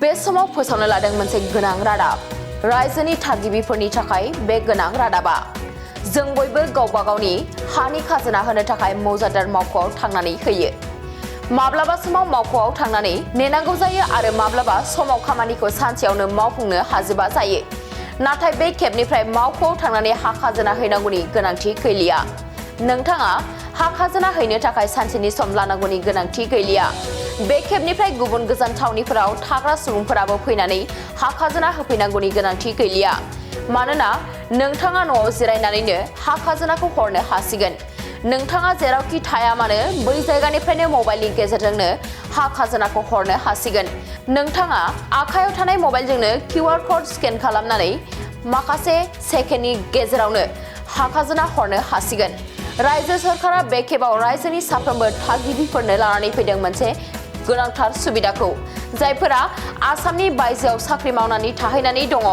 बे समाव फोसावनो लादों मोनसे गोनां रादाब रायजोनि थागिबिफोरनि थाखाय बे गोनां रादाबा जों बयबो गावबा गावनि हानि खाजोना होनो थाखाय मौजादार मावख'आव थांनानै होयो माब्लाबा समाव मावख'आव थांनानै नेनांगौ जायो आरो माब्लाबा समाव खामानिखौ सानसेयावनो मावफुंनो हाजोबा जायो नाथाय बे खेबनिफ्राय मावख'आव थांनानै हा खाजोना हैनांगौनि गोनांथि गैलिया नोंथाङा हा खाजोना हैनो थाखाय सानसेनि सम लानांगौनि गोनांथि गैलिया बे खेबनिफ्राय गुबुन गोजान थावनिफोराव थाग्रा सुबुंफोराबो फैनानै हा खाजोना होफैनांगौनि गोनांथि गैलिया मानोना नोंथाङा न'आव जिरायनानैनो हा खाजोनाखौ हरनो हासिगोन नोंथाङा जेरावखि थाया मानो बै जायगानिफ्रायनो मबाइलनि गेजेरजोंनो हा खाजोनाखौ हरनो हासिगोन नोंथाङा आखायाव थानाय मबाइलजोंनो QR क'ड स्केन खालामनानै माखासे सेकेन्डनि गेजेरावनो हा खाजोना हरनो हासिगोन रायजो सरकारा बे खेबाव रायजोनि साफ्रोमबो थागिबिफोरनो लानानै फैदों मोनसे गोनांथार सुबिदाखौ जायफोरा आसामनि बायजोआव साख्रि मावनानै थाहैनानै दङ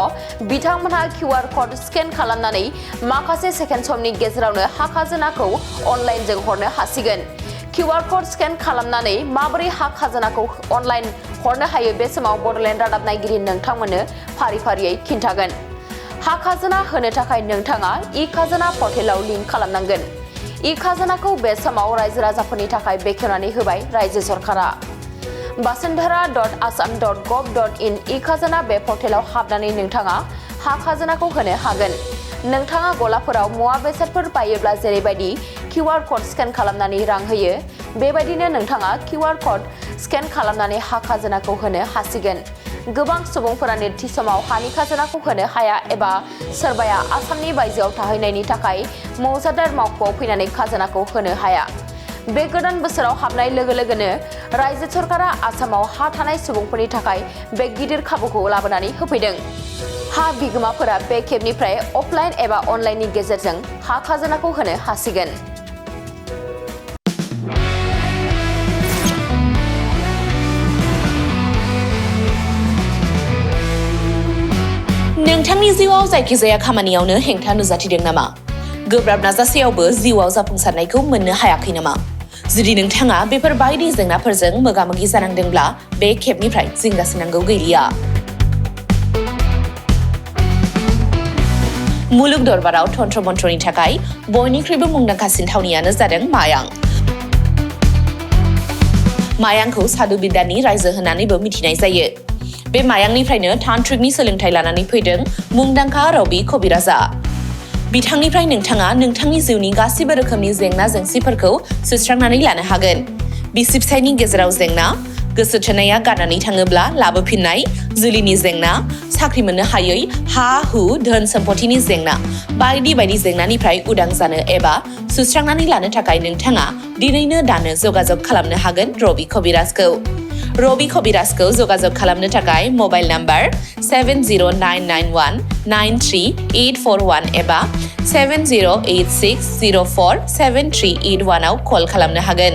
बिथांमोनहा QR क'ड स्केन खालामनानै माखासे सेकेन्ड समनि गेजेरावनो हा खाजोनाखौ अनलाइनजों हरनो हासिगोन QR क'ड स्केन खालामनानै माबोरै हा खाजोनाखौ अनलाइन हरनो हायो बे समाव बड'लेण्ड रादाब नायगिरि नोंथांमोननो फारि-फारियै खिन्थागोन हा खाजोना होनो थाखाय नोंथाङा ई-खाजोना पर्टेलाव लिंक खालामनांगोन ई-खाजोनाखौ बे समाव रायजो राजाफोरनि थाखाय बेखेवनानै होबाय रायजो सरकारा basundhara.assam.gov.in ई-खाजोना बे पर्टेलाव हाबनानै नोंथाङा हा खाजोनाखौ होनो हागोन नोंथाङा गलाफोराव मुवा बेसादफोर बायोब्ला जेरैबायदि QR क'ड स्केन खालामनानै रां होयो बेबायदिनो नोंथाङा QR क'ड स्केन खालामनानै हा खाजोनाखौ होनो हासिगोन गोबां सुबुंफोरा नेथि समाव हानि खाजोनाखौ होनो हाया एबा सोरबाया आसामनि बायजोआव थाहैनायनि थाखाय मौजादार मावख'आव फैनानै खाजोनाखौ होनो हाया बे गोदान बोसोराव हाबनाय लोगो लोगोनो रायजो सरकारा आसामाव हा थानाय सुबुंफोरनि थाखाय बे गिदिर खाबुखौ लाबोनानै होफैदों हा बिगोमाफोरा बे खेबनिफ्राय अफलाइन एबा अनलाइननि गेजेरजों हा खाजोनाखौ होनो हासिगोन नोंथांनि जिउआव जायखिजाया खामानियावनो हेंथा नुजाथिदों नामा गोब्राब नाजासेयावबो जिउआव जाफुंसारनायखौ मोननो हायाखै नामा जुदि नोंथाङा बेफोर बायदि जेंनाफोरजों मोगा-मोगि जानांदोंब्ला बे खेबनिफ्राय जिंगासिनांगौ गैलिया मुलुग दरबाराव तन्त्र मन्त्रनि थाखाय बयनिख्रुइबो मुंदांखासिन थावनियानो जादों मायां मायांखौ साधु बिद्यानि रायजो होननानैबो मिथिनाय जायो बे मायांनिफ्रायनो तान्त्रिकनि सोलोंथाइ लानानै फैदों मुंदांखा रबि कबिराजा बिथांनिफ्राय नोंथाङा नोंथांनि जिउनि गासिबो रोखोमनि जेंना जेंसिफोरखौ सुस्रांनानै लानो हागोन बिसि फिसायनि गेजेराव जेंना गोसो थोनाया गारनानै थाङोब्ला लाबोफिननाय जुलिनि जेंना साख्रि मोननो हायै हा हु धोन सम्पथिनि जेंना बायदि बायदि जेंनानिफ्राय उदां जानो एबा सुस्रांनानै लानो थाखाय नोंथाङा दिनैनो दानो जगाजग खालामनो हागोन रबि कबिराजखौ रबि कबिराजखौ जगाजग खालामनो थाखाय मबाइल नाम्बार 7099193841 एबा 7086047381 आव कल खालामनो हागोन